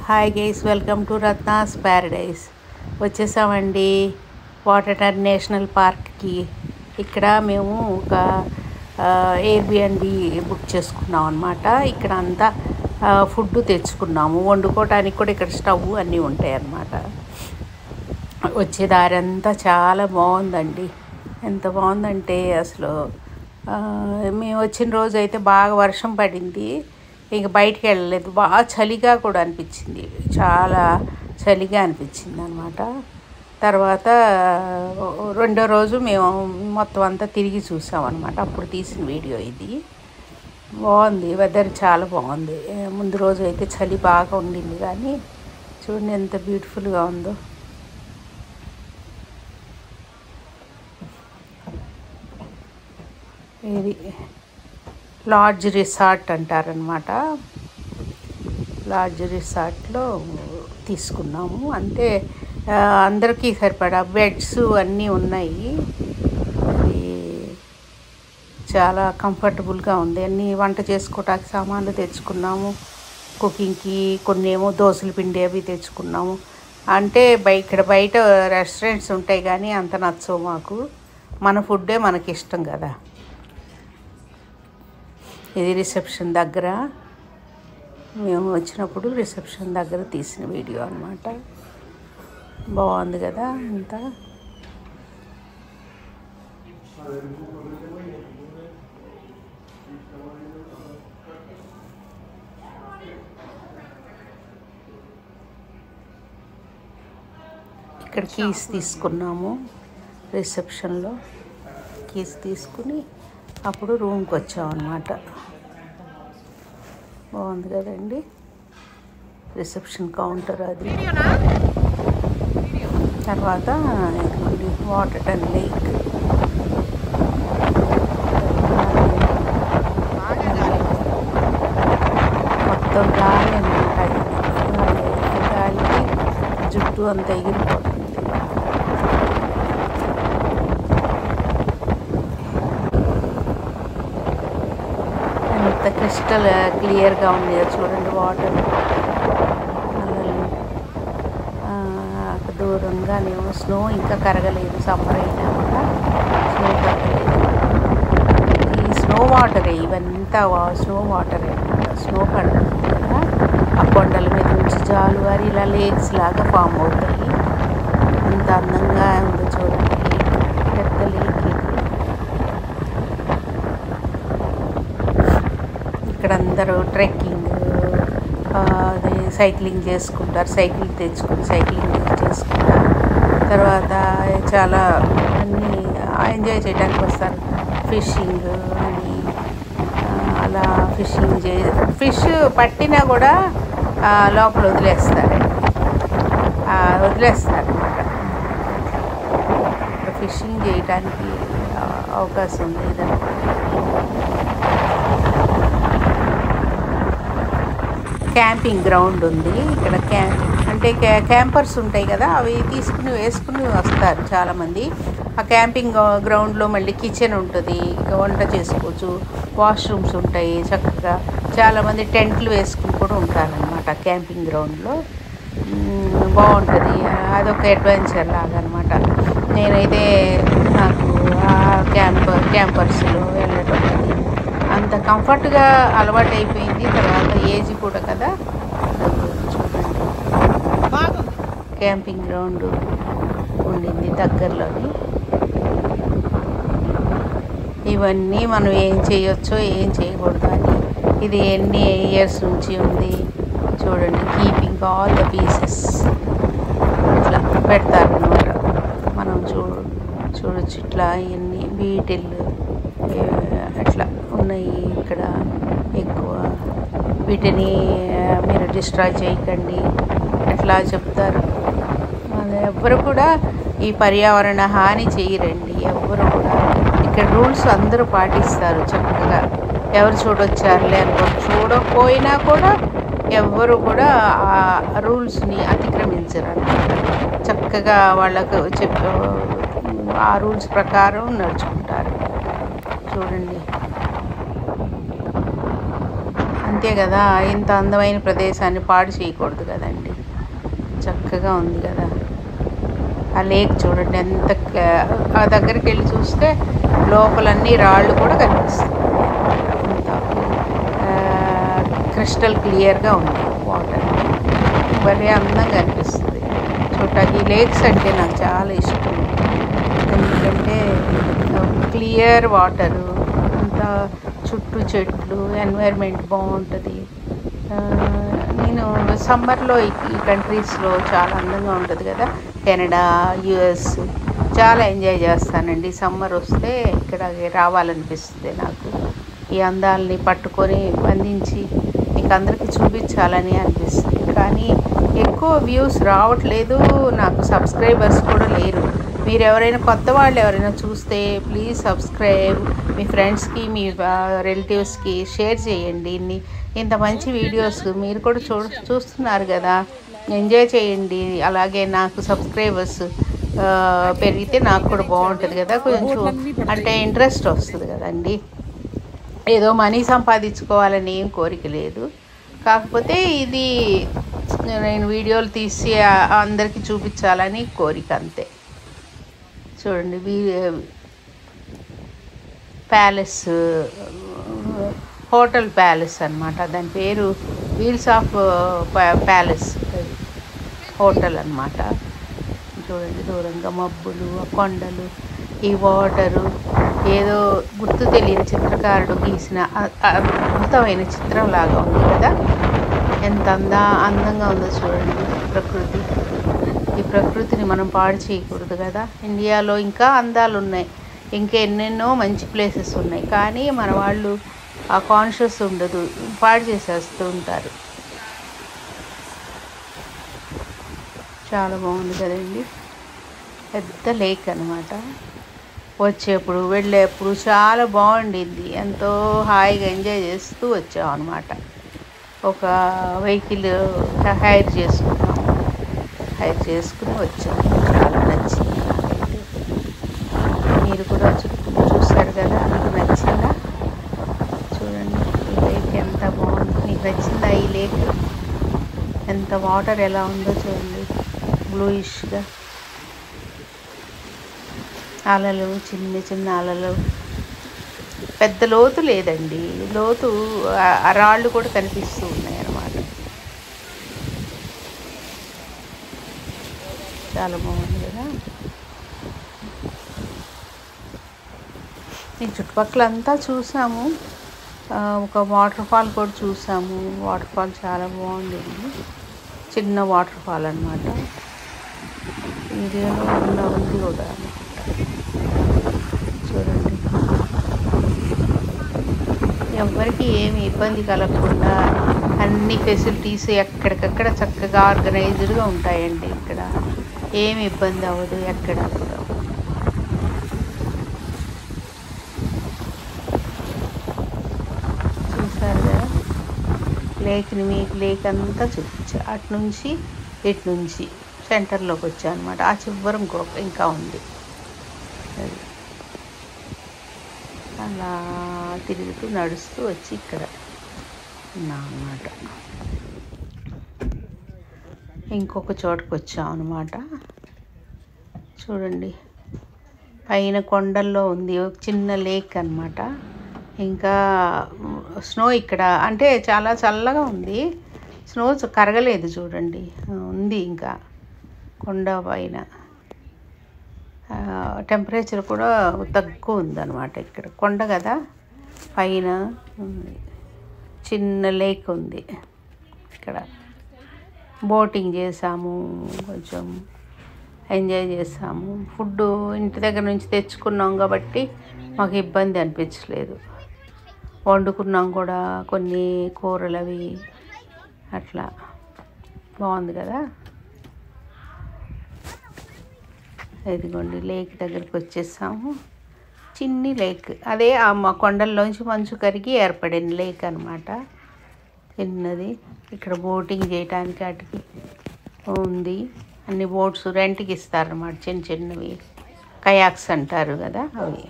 Hi guys, welcome to Ratna's Paradise. వచ్చేసామండి water national పార్క్కి. ఇక్కడ మేము ఒక ఎయిర్బిఎన్బి బుక్ చేసుకున్నాం అనమాట. ఇక్కడ అంతా ఫుడ్ తెచ్చుకున్నాము. వండుకోవడానికి కూడా ఇక్కడ స్టవ్ అన్నీ ఉంటాయి అన్నమాట. వచ్చే దారి అంతా చాలా బాగుందండి. ఎంత బాగుందంటే అసలు మేము వచ్చిన రోజు అయితే బాగా వర్షం పడింది. ఇంక బయటికి వెళ్ళలేదు. బాగా చలిగా కూడా అనిపించింది, చాలా చలిగా అనిపించింది అనమాట. తర్వాత రెండో రోజు మేము మొత్తం అంతా తిరిగి చూసామన్నమాట. అప్పుడు తీసిన వీడియో ఇది. బాగుంది, వెదర్ చాలా బాగుంది. ముందు రోజు అయితే చలి బాగా ఉండింది, కానీ చూడండి ఎంత బ్యూటిఫుల్గా ఉందో. ఇది లాడ్జ్ రిసార్ట్ అంటారనమాట. లాడ్జ్ రిసార్ట్లో తీసుకున్నాము. అంటే అందరికీ సరిపడా బెడ్స్ అన్నీ ఉన్నాయి. అది చాలా కంఫర్టబుల్గా ఉంది. అన్నీ వంట చేసుకోవటానికి సామాన్లు తెచ్చుకున్నాము. కుకింగ్కి కొన్ని ఏమో దోశల పిండి అవి తెచ్చుకున్నాము. అంటే ఇక్కడ బయట రెస్టారెంట్స్ ఉంటాయి, కానీ అంత నచ్చవు మాకు. మన ఫుడ్డే మనకి ఇష్టం కదా. ఇది రిసెప్షన్ దగ్గర, మేము వచ్చినప్పుడు రిసెప్షన్ దగ్గర తీసిన వీడియో అన్నమాట. బాగుంది కదా అంతా. ఇక్కడ కీస్ తీసుకున్నాము. రిసెప్షన్లో కీస్ తీసుకుని అప్పుడు రూమ్కి వచ్చామన్నమాట. బాగుంది కదండి రిసెప్షన్ కౌంటర్ అది. తర్వాత వాటర్ లేక్, మొత్తం గాలి అనమాట. గాలికి జుట్టు అంతా ఎగిరిపోతుంది. ఎంత క్రిస్టల్ క్లియర్గా ఉంది చూడండి వాటర్. దూరంగానేమో స్నో ఇంకా కరగలేదు. సమ్మర్ అయినా కూడా స్నో కరగలేదు. ఈ స్నో వాటరే, ఇవంతా స్నో వాటరే అన్నమాట. స్నో పడుతుంది కదా, ఆ కొండల మీద నుంచి జాలువారి ఇలా లేక్స్ లాగా ఫామ్ అవుతాయి. అంత అందంగా ఉంది చూడండి. పెద్ద లేక్ ఇది. ఇక్కడ అందరూ ట్రెక్కింగ్, అది సైక్లింగ్ చేసుకుంటారు. సైకిల్ తెచ్చుకుని సైక్లింగ్ చేసుకుంటారు. తర్వాత చాలా అన్నీ ఎంజాయ్ చేయడానికి వస్తారు. ఫిషింగ్ అని అలా ఫిష్ పట్టినా కూడా లోపల వదిలేస్తారు అనమాట. ఫిషింగ్ చేయడానికి అవకాశం లేదన్నమాట. క్యాంపింగ్ గ్రౌండ్ ఉంది ఇక్కడ. అంటే క్యాంపర్స్ ఉంటాయి కదా, అవి వేసుకుని వస్తారు చాలామంది. ఆ క్యాంపింగ్ గ్రౌండ్లో మళ్ళీ కిచెన్ ఉంటుంది, వంట చేసుకోవచ్చు. వాష్రూమ్స్ ఉంటాయి చక్కగా. చాలామంది టెంట్లు వేసుకుని కూడా ఉంటారనమాట క్యాంపింగ్ గ్రౌండ్లో. బాగుంటుంది. అదొక అడ్వెంచర్ లాగా అనమాట. నేనైతే నాకు ఆ క్యాంపర్స్లో వెళ్ళటం అంత కంఫర్ట్గా అలవాటు అయిపోయింది. తర్వాత ఏజ్ కూడా కదా. చూడండి క్యాంపింగ్ గ్రౌండ్ ఉండింది దగ్గరలోని. ఇవన్నీ మనం ఏం చేయొచ్చో ఏం చేయకూడదు అని. ఇది ఎన్ని ఇయర్స్ నుంచి ఉంది చూడండి. కీపింగ్ ఆల్ ద పీసెస్ ఇట్లా పెడతారనమాట. మనం చూడొచ్చు ఇట్లా ఇవన్నీ బీటిల్లు అట్లా ఉన్నాయి ఇక్కడ. ఎక్కువ వీటిని మీరు డిస్ట్రాయ్ చేయకండి అట్లా చెప్తారు. ఎవ్వరు కూడా ఈ పర్యావరణ హాని చేయరండి. ఎవ్వరు కూడా ఇక్కడ రూల్స్ అందరూ పాటిస్తారు చక్కగా. ఎవరు చూడొచ్చారులే అనుకోండి, చూడకపోయినా కూడా ఎవ్వరు కూడా ఆ రూల్స్ని అతిక్రమించరు అన్నమాట. చక్కగా వాళ్ళకు ఆ రూల్స్ ప్రకారం నడుచుకుంటారు. చూడండి అంతే కదా, ఇంత అందమైన ప్రదేశాన్ని పాడు చేయకూడదు కదండి. చక్కగా ఉంది కదా ఆ లేక్. చూడండి ఎంత ఆ దగ్గరికి వెళ్ళి చూస్తే లోపలన్నీ రాళ్ళు కూడా కనిపిస్తుంది. అంత క్రిస్టల్ క్లియర్గా ఉంది వాటర్. భలే అందంగా అనిపిస్తుంది చూడటానికి. ఈ లేక్స్ అంటే నాకు చాలా ఇష్టం, ఎందుకంటే క్లియర్ వాటరు, అంత చుట్టూ చెట్లు, ఎన్వైర్మెంట్ బాగుంటుంది. నేను సమ్మర్లో ఈ కంట్రీస్లో చాలా అందంగా ఉంటుంది కదా, కెనడా, యుఎస్ చాలా ఎంజాయ్ చేస్తానండి. సమ్మర్ వస్తే ఇక్కడ రావాలనిపిస్తుంది నాకు. ఈ అందాలని పట్టుకొని బంధించి మీకు అందరికీ చూపించాలని అనిపిస్తుంది. కానీ ఎక్కువ వ్యూస్ రావట్లేదు, నాకు సబ్స్క్రైబర్స్ కూడా లేరు. మీరు ఎవరైనా కొత్త వాళ్ళు ఎవరైనా చూస్తే ప్లీజ్ సబ్స్క్రైబ్, మీ ఫ్రెండ్స్కి మీ రిలేటివ్స్కి షేర్ చేయండి. ఇంత మంచి వీడియోస్ మీరు కూడా చూస్తున్నారు కదా, ఎంజాయ్ చేయండి. అలాగే నాకు సబ్స్క్రైబర్స్ పెరిగితే నాకు కూడా బాగుంటుంది కదా, కొంచెం అంటే ఇంట్రెస్ట్ వస్తుంది కదండి. ఏదో మనీ సంపాదించుకోవాలని ఏం కోరిక లేదు, కాకపోతే ఇది నేను వీడియోలు తీసి అందరికీ చూపించాలని కోరిక అంతే. చూడండి ప్యాలెస్, హోటల్ ప్యాలెస్ అన్నమాట, దాని పేరు వీల్స్ ఆఫ్ ప్యాలెస్ హోటల్ అన్నమాట. చూడండి దూరంగా మబ్బులు, ఆ కొండలు, ఈ వాటరు, ఏదో గుర్తు తెలియని చిత్రకారుడు గీసిన అద్భుతమైన చిత్రం లాగా ఉంది కదా. ఎంత అందంగా ఉందో చూడండి ప్రకృతి. ఈ ప్రకృతిని మనం పాడు చేయకూడదు కదా. ఇండియాలో ఇంకా అందాలు ఉన్నాయి, ఇంకా ఎన్నెన్నో మంచి ప్లేసెస్ ఉన్నాయి, కానీ మన వాళ్ళు ఆ కాన్షియస్ ఉండదు, పాడు చేసేస్తూ ఉంటారు. చాలా బాగుంది కదండి, పెద్ద లేక్ అన్నమాట. వచ్చేప్పుడు వెళ్ళేప్పుడు చాలా బాగుండింది, ఎంతో హాయిగా ఎంజాయ్ చేస్తూ వచ్చాం అన్నమాట. ఒక వెహికల్ హైర్ చేసుకుని వచ్చాము. చాలా నచ్చింది నాకైతే. మీరు కూడా చూస్తారు కదా, మీకు నచ్చిందా? చూడండి ఈ లేక్ ఎంత బాగుంది. మీకు నచ్చిందా ఈ లేక్? ఎంత వాటర్ ఎలా ఉందో చూడండి, బ్లూయిష్గా అలలు, చిన్న చిన్న అలలు, పెద్ద లోతు లేదండి. లోతు రాళ్ళు కూడా కనిపిస్తూ ఉన్నాయి అన్నమాట. చాలా బాగుంది కదా. ఈ చుట్టుపక్కల అంతా చూసాము, ఒక వాటర్ ఫాల్ కూడా చూసాము. వాటర్ ఫాల్ చాలా బాగుండింది, చిన్న వాటర్ ఫాల్ అన్నమాట. వీడియోలో ఉంది కూడా చూడండి. ఎవరికి ఏమి ఇబ్బంది కలగకుండా అన్ని ఫెసిలిటీస్ ఎక్కడికక్కడ చక్కగా ఆర్గనైజ్డ్గా ఉంటాయండి. ఇక్కడ ఏమి ఇబ్బంది అవ్వదు ఎక్కడ కూడా. చూసారు కదా లేక్ని, మీకు లేక్ అంతా చూపించా. అటు నుంచి ఇటు నుంచి సెంటర్లోకి వచ్చా అనమాట. ఆ చివరం ఇంకా ఉంది. అలా తిరుగుతూ నడుస్తూ వచ్చి ఇక్కడ ఉన్నా అన్నమాట. ఇంకొక చోటుకు వచ్చాం అన్నమాట. చూడండి పైన కొండల్లో ఉంది ఒక చిన్న లేక్ అన్నమాట. ఇంకా స్నో ఇక్కడ అంటే చాలా చల్లగా ఉంది, స్నో కరగలేదు చూడండి, ఉంది ఇంకా కొండ పైన. టెంపరేచర్ కూడా తక్కువ ఉందన్నమాట. ఇక్కడ కొండ కదా, పైన చిన్న లేక్ ఉంది. ఇక్కడ బోటింగ్ చేసాము, కొంచెం ఎంజాయ్ చేసాము. ఫుడ్ ఇంటి దగ్గర నుంచి తెచ్చుకున్నాం కాబట్టి మాకు ఇబ్బంది అనిపించలేదు. వండుకున్నాం కూడా కొన్ని కూరలు అవి, అట్లా బాగుంది కదా. ఇదిగోండి లేక్ దగ్గరికి వచ్చేసాము. చిన్ని లేక్, అదే మా కొండల్లోంచి మంచు కరిగి ఏర్పడిన లేక్ అన్నమాట, చిన్నది. ఇక్కడ బోటింగ్ చేయడానికి వాటికి ఉంది. అన్ని బోట్స్ రెంట్కి ఇస్తారన్నమాట, చిన్న చిన్నవి కయాక్స్ అంటారు కదా అవి.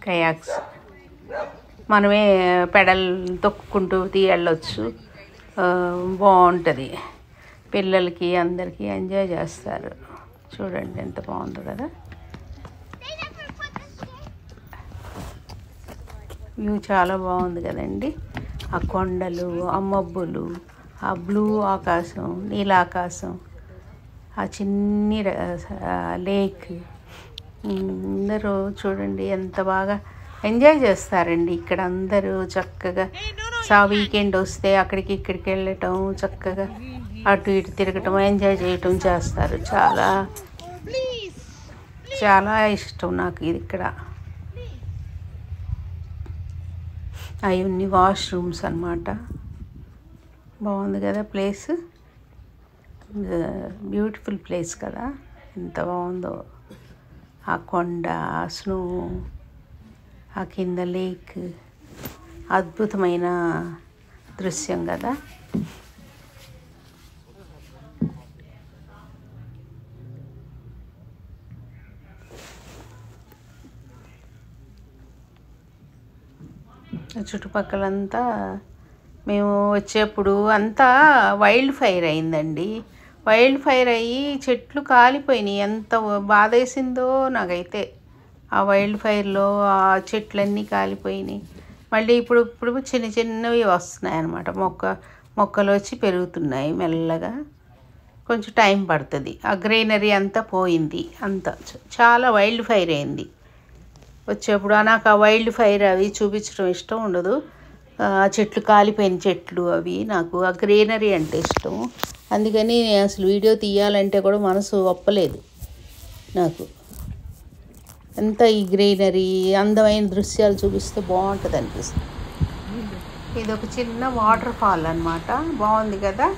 కయాక్స్ మనమే పెడల్ తొక్కుకుంటూ వెళ్ళొచ్చు. బాగుంటుంది. పిల్లలకి అందరికీ ఎంజాయ్ చేస్తారు. చూడండి ఎంత బాగుందో కదా. వ్యూ చాలా బాగుంది కదండి. ఆ కొండలు, ఆ మబ్బులు, ఆ బ్లూ ఆకాశం, నీలాకాశం, ఆ చిన్ని లేక్, అందరూ చూడండి ఎంత బాగా ఎంజాయ్ చేస్తారండి ఇక్కడ. అందరూ చక్కగా వీకెండ్ వస్తే అక్కడికి ఇక్కడికి వెళ్ళటం, చక్కగా అటు ఇటు తిరగటం, ఎంజాయ్ చేయటం చేస్తారు. చాలా చాలా ఇష్టం నాకు ఇది. ఇక్కడ అవన్నీ వాష్రూమ్స్ అన్నమాట. బాగుంది కదా ప్లేస్. బ్యూటిఫుల్ ప్లేస్ కదా, ఎంత బాగుందో. ఆ కొండ, ఆ స్నో, ఆ కింద లేక్, అద్భుతమైన దృశ్యం కదా. చుట్టుపక్కలంతా మేము వచ్చేప్పుడు అంతా వైల్డ్ ఫైర్ అయిందండి. వైల్డ్ ఫైర్ అయ్యి చెట్లు కాలిపోయినాయి. ఎంత బాధేసిందో నాకైతే. ఆ వైల్డ్ ఫైర్లో ఆ చెట్లన్నీ కాలిపోయినాయి. మళ్ళీ ఇప్పుడు చిన్న చిన్నవి వస్తున్నాయి అన్నమాట. మొక్కలు వచ్చి పెరుగుతున్నాయి మెల్లగా. కొంచెం టైం పడుతుంది. ఆ గ్రీనరీ అంతా పోయింది. అంతా చాలా వైల్డ్ ఫైర్ అయింది వచ్చేప్పుడు. నాకు ఆ వైల్డ్ ఫైర్ అవి చూపించడం ఇష్టం ఉండదు. చెట్లు కాలిపోయిన చెట్లు అవి, నాకు ఆ గ్రీనరీ అంటే ఇష్టం. అందుకని నేను అసలు వీడియో తీయాలంటే కూడా మనసు ఒప్పలేదు నాకు. అంతా ఈ గ్రీనరీ, అందమైన దృశ్యాలు చూపిస్తే బాగుంటుంది అనిపిస్తుంది. ఇది ఒక చిన్న వాటర్ ఫాల్ అన్నమాట. బాగుంది కదా.